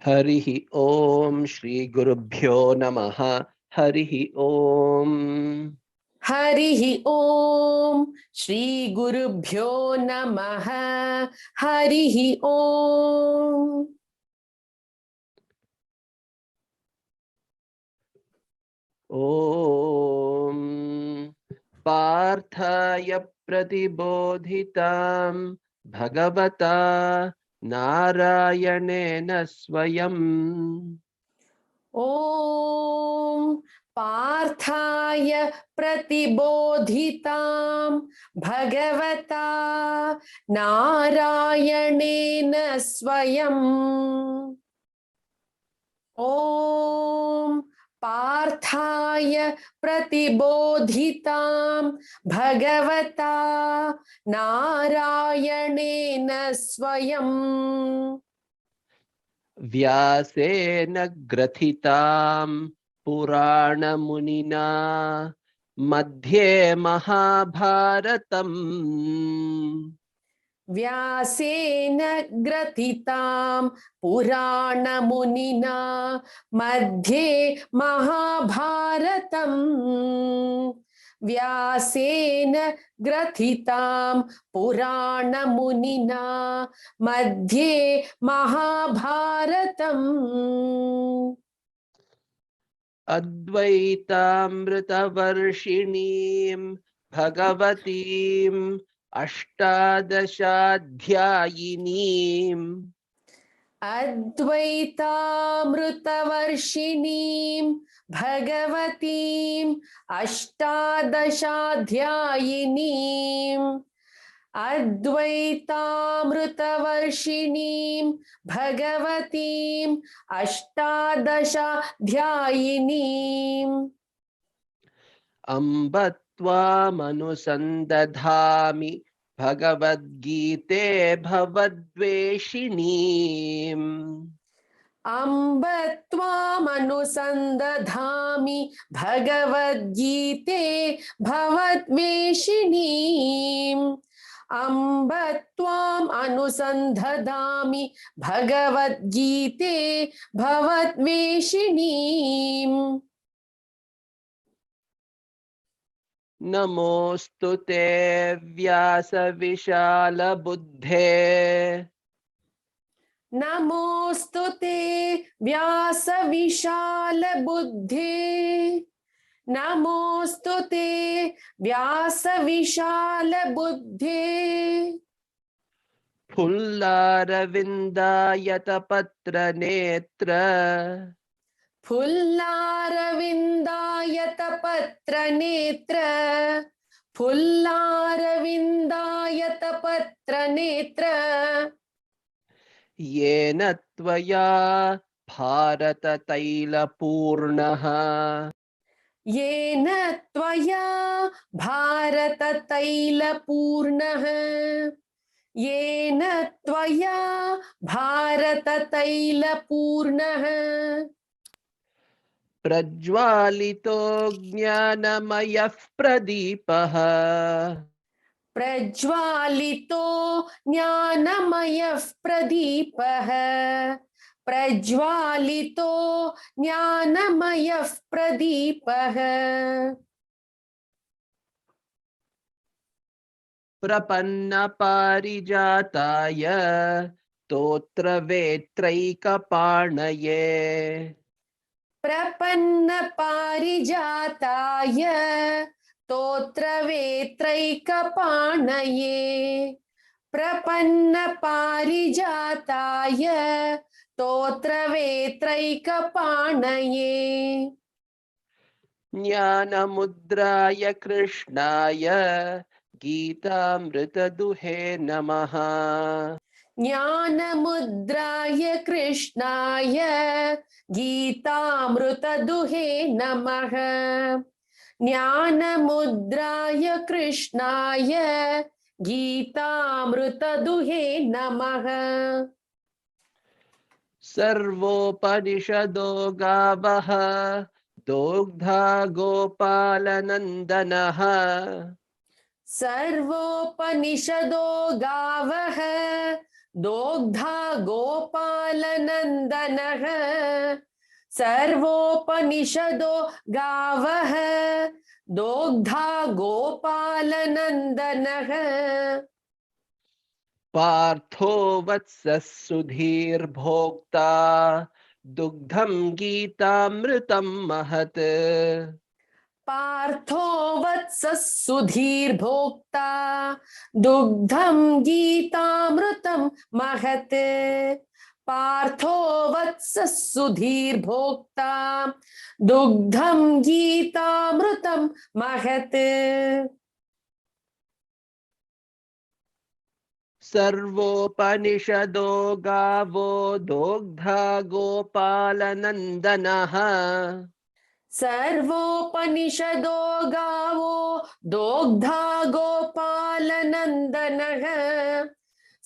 हरिः ओम श्री गुरुभ्यो नमः। हरिः ओम। हरिः ओम श्री गुरुभ्यो नमः। हरिः ओम। ओम पार्थाय प्रतिबोधितां भगवता नारायणेन स्वयं। ओम पार्थाय प्रतिबोधितां भगवता नारायणेन स्वयं। ओम पार्थाय प्रतिबोधितां भगवता नारायणेन स्वयं। व्यासेन ग्रथितां पुराणमुनिना मध्ये महाभारतम्। व्यासेन ग्रथितां पुराणमुनिना मध्ये महाभारतम्। व्यासेन ग्रथितां पुराणमुनिना मध्ये महाभारतम्। अद्वैतामृतवर्षिणीं भगवतीम् अष्टादशाध्यायिनीम् अद्वैतामृतवर्षिणीं भगवतीम् अष्टादशाध्यायिनीम्। अद्वैतामृतवर्षिणीं भगवतीम् अष्टादशाध्यायिनीम्। अम्ब त्वामनुसन्दधामि भगवद्गीते भवद्वेषिणीम्। अम्ब त्वामनुसन्दधामि भगवद्गीते भवद्वेषिणीम्। अम्ब त्वाम् अनुसन्दधामि भगवद्गीते भवद्वेषिणीम्। नमोऽस्तु ते व्यासविशालबुद्धे नमोऽस्तु ते व्यासविशालबुद्धे। नमोऽस्तु ते व्यासविशालबुद्धे। फुल्लारविन्दायतपत्रनेत्र फुल्लारविन्दायतपत्रनेत्र। फुल्लारविन्दायतपत्रनेत्र। येन त्वया भारततैलपूर्णः येन त्वया भारततैलपूर्णः। येन त्वया भारततैलपूर्णः। प्रज्वालितो ज्ञानमयः प्रदीपः प्रज्वालितो ज्ञानमयः प्रदीपः। प्रज्वालितो ज्ञानमयः प्रदीपः। प्रपन्नपारिजाताय स्तोत्रवेत्रैकपाणये प्रपन्नपारिजाताय स्तोत्रवेत्रैकपाणये। प्रपन्नपारिजाताय स्तोत्रवेत्रैकपाणये। ज्ञानमुद्राय कृष्णाय गीतामृतदुहे नमः। ज्ञानमुद्राय कृष्णाय गीतामृतदुहे नमः। ज्ञानमुद्राय कृष्णाय गीतामृतदुहे नमः। सर्वोपनिषदो गावः दोग्धा गोपालनन्दनः सर्वोपनिषदो गावः दोग्धा गोपालनन्दनः सर्वोपनिषदो गावः दोग्धा गोपालनन्दनः पार्थो वत्सः सुधीर्भोक्ता दुग्धं गीतामृतं महत् पार्थो वत्सः सुधीर्भोक्ता दुग्धं गीतामृतं महत् पार्थो वत्सः सुधीर्भोक्ता दुग्धं गीतामृतं महत् सर्वोपनिषदो गावो दोग्धा गोपालनन्दनः सर्वोपनिषदो गावो दोग्धा गोपालनन्दनः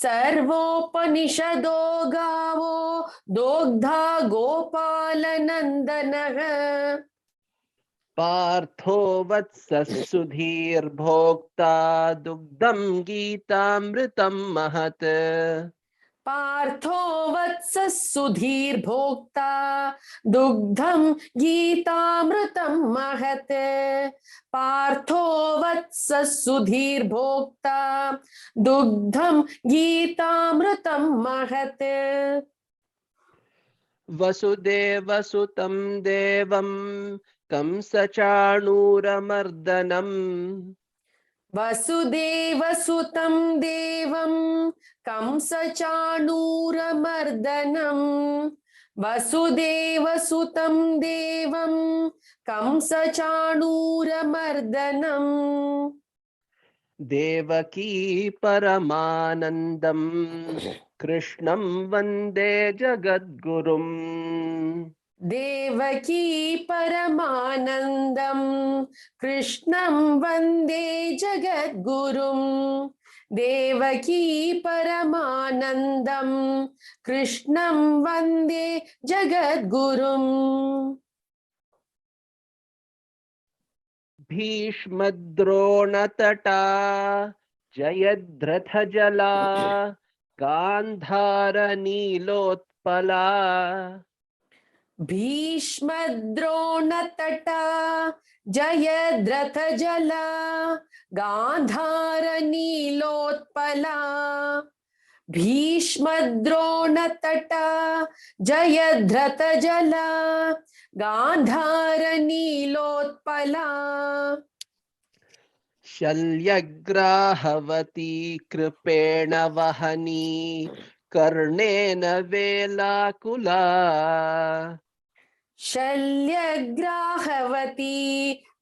सर्वोपनिषदो गावो दोग्धा गोपालनन्दनः पार्थो वत्सः सुधीर्भोक्ता दुग्धं गीतामृतं महत् पार्थो वत्सः सुधीर्भोक्ता दुग्धं गीतामृतं महत् पार्थो वत्सः सुधीर्भोक्ता दुग्धं गीतामृतं महत् वसुदेवसुतं देवं कंसचाणूरमर्दनम् वसुदेवसुतं देवं कंसचाणूरमर्दनम् वसुदेवसुतं देवं कंसचाणूरमर्दनम् देवकी परमानन्दं कृष्णं वन्दे जगद्गुरुम् देवकी परमानन्दं कृष्णं वन्दे जगद्गुरुम् देवकी परमानन्दं कृष्णं वन्दे जगद्गुरुम् भीष्मद्रोणतटा जयद्रथजला गान्धारनीलोत्पला भीष्मद्रोणतटा जयद्रथजला गान्धारनीलोत्पला भीष्मद्रोणतटा जयद्रथजला गान्धारनीलोत्पला शल्यग्राहवती कृपेण वहनी कर्णेन वेलाकुला शल्यग्राहवती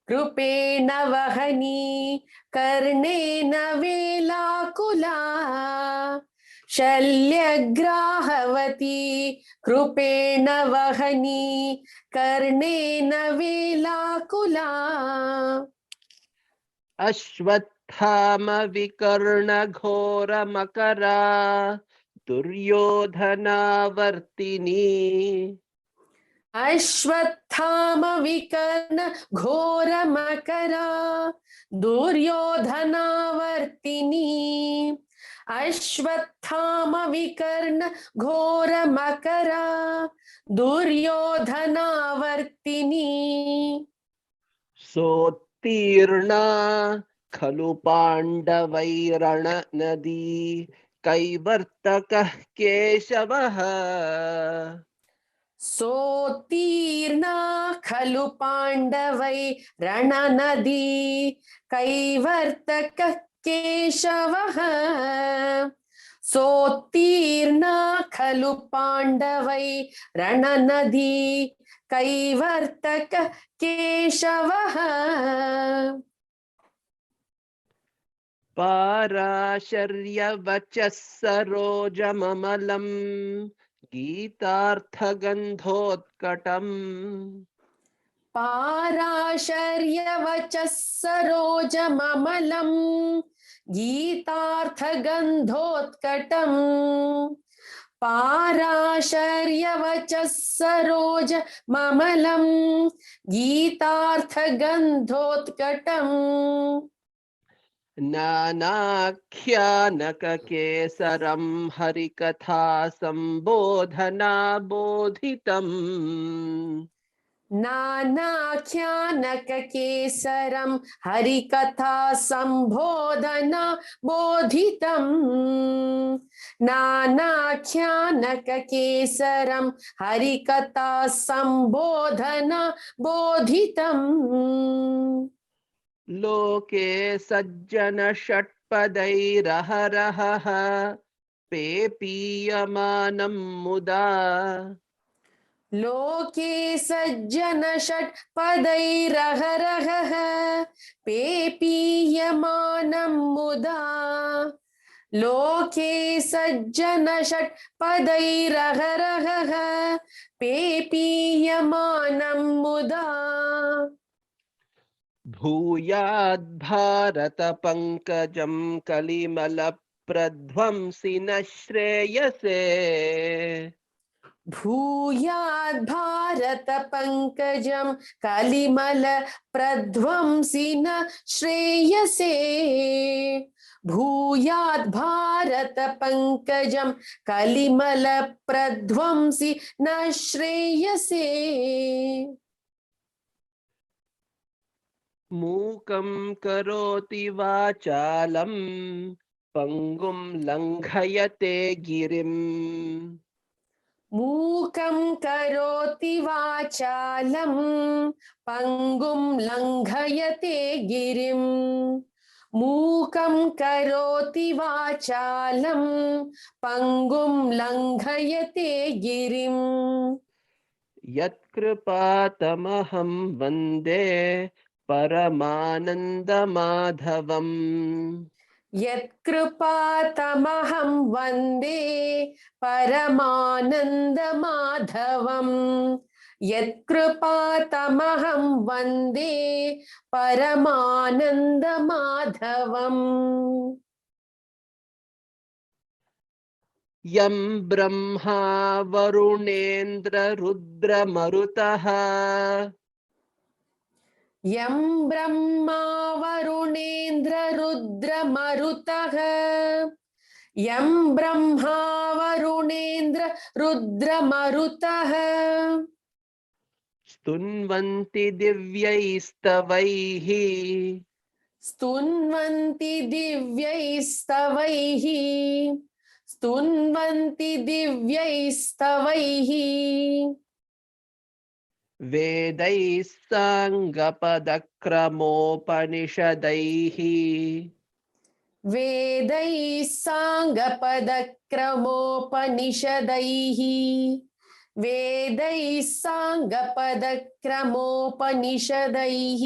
कृपेण वहनी कर्णेन वेलाकुला शल्यग्राहवती कृपेण वहनी कर्णेन वेलाकुला अश्वत्थामविकर्णघोरमकरा दुर्योधनावर्तिनी अश्वत्थामविकर्ण घोरमकरा दुर्योधनावर्तिनी अश्वत्थामविकर्ण घोरमकरा दुर्योधनावर्तिनी सोत्तीर्णा खलु पाण्डवैरणनदी कैवर्तकः केशवः सोत्तीर्णा खलु पाण्डवै रणनदी कैवर्तकः केशवः सोत्तीर्णा खलु पाण्डवै रणनदी कैवर्तकः केशवः पाराशर्यवचः सरोजममलम् गीतार्थगन्धोत्कटम् पाराशर्यवचः सरोजममलम् गीतार्थगन्धोत्कटम् पाराशर्यवचः सरोजममलम् गीतार्थगन्धोत्कटम् नानाख्यानककेसरं हरिकथा संबोधना बोधितम् नानाख्यानककेसरं हरिकथा संबोधना बोधितम् नानाख्यानककेसरं हरिकथा संबोधना बोधितम् लोके सज्जन षट्पदैरहरहः पेपीयमानं मुदा लोके सज्जन षट्पदैरहरहः पेपीयमानं मुदा लोके सज्जन षट्पदैरहरहः पेपीयमानं मुदा भूयाद्भारत पंकजं कलिमलप्रध्वंसिन श्रेयसे भूयाद् भारत पंकजं कलिमल प्रध्वंसिन श्रेयसे भूयाद् भारत पंकजं कलिमल प्रध्वंसि न श्रेयसे मूकं करोति वाचालं पंगुं लंघयते गिरिम् मूकं करोति वाचालं पंगुं लंघयते गिरिम् मूकं करोति वाचालं पंगुं लंघयते गिरिम् यत्कृपातमहं वन्दे परमानन्दमाधवम् यत्कृपातमहं वन्दे परमानन्दमाधवम् यत्कृपातमहं वन्दे परमानन्दमाधवम् यं ब्रह्मा वरुणेन्द्ररुद्रमरुतः यं ब्रह्मा वरुणेन्द्ररुद्रमरुतः यं ब्रह्मा वरुणेन्द्ररुद्रमरुतः स्तुन्वन्ति दिव्यैस्तवैः स्तुन्वन्ति दिव्यैस्तवैः स्तुन्वन्ति दिव्यैस्तवैः वेदैः साङ्गपदक्रमोपनिषदैः वेदैः साङ्गपदक्रमोपनिषदैः वेदैः साङ्गपदक्रमोपनिषदैः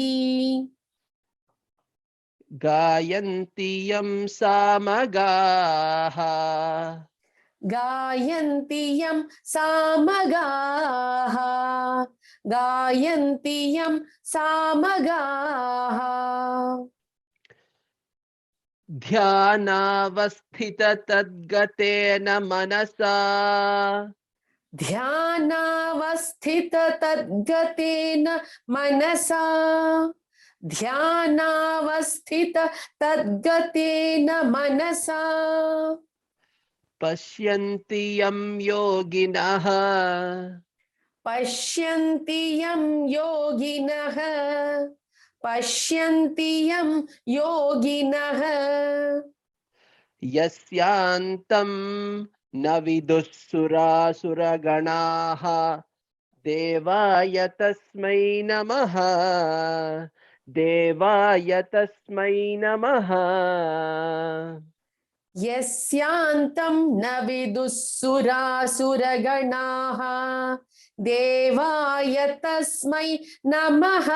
गायन्ति यं सामगाः गायन्ति यं सामगाः गायन्ति यं सामगाः ध्यानावस्थिततद्गतेन मनसा ध्यानावस्थिततद्गतेन मनसा ध्यानावस्थिततद्गतेन मनसा पश्यन्ति यं योगिनः पश्यन्ति यं योगिनः पश्यन्ति यं योगिनः यस्यान्तं न विदुःसुरासुरगणाः देवाय तस्मै नमः देवाय तस्मै नमः यस्यान्तं न विदुःसुरासुरगणाः देवाय तस्मै नमः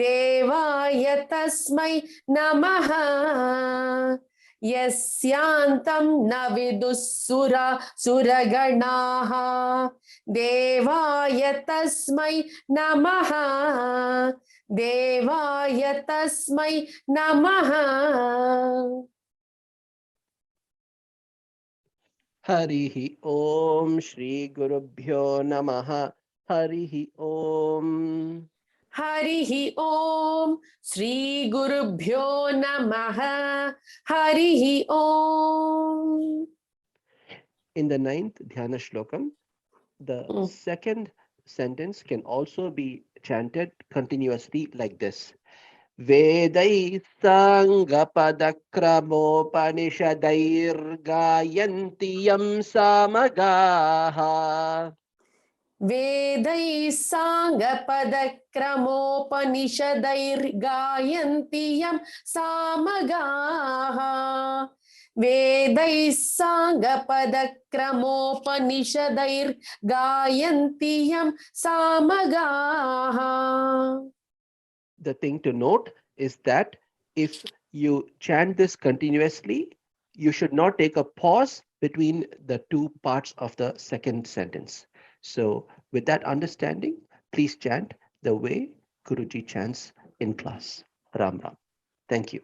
देवाय तस्मै नमः यस्यान्तं न विदुःसुरासुरगणाः देवाय तस्मै नमः देवाय तस्मै नमः हरिः ओम श्री गुरुभ्यो नमः हरिः ओम Harihi Om. Shri Gurubhyo Namaha. Harihi Om. In the 9th Dhyana Shlokam, the Mm. second sentence can also be chanted continuously like this. Vedai Sangapadakramopanishadairgayanti yam samagaha. Vedai Sangapadakramopanishadair Yam Samagaha. Vedai Sangapadakramopanishadair Yam Samagaha. The thing to note is that if you chant this continuously, you should not take a pause between the two parts of the second sentence. So, with that understanding, please chant the way Guruji chants in class. Ram Ram. Thank you.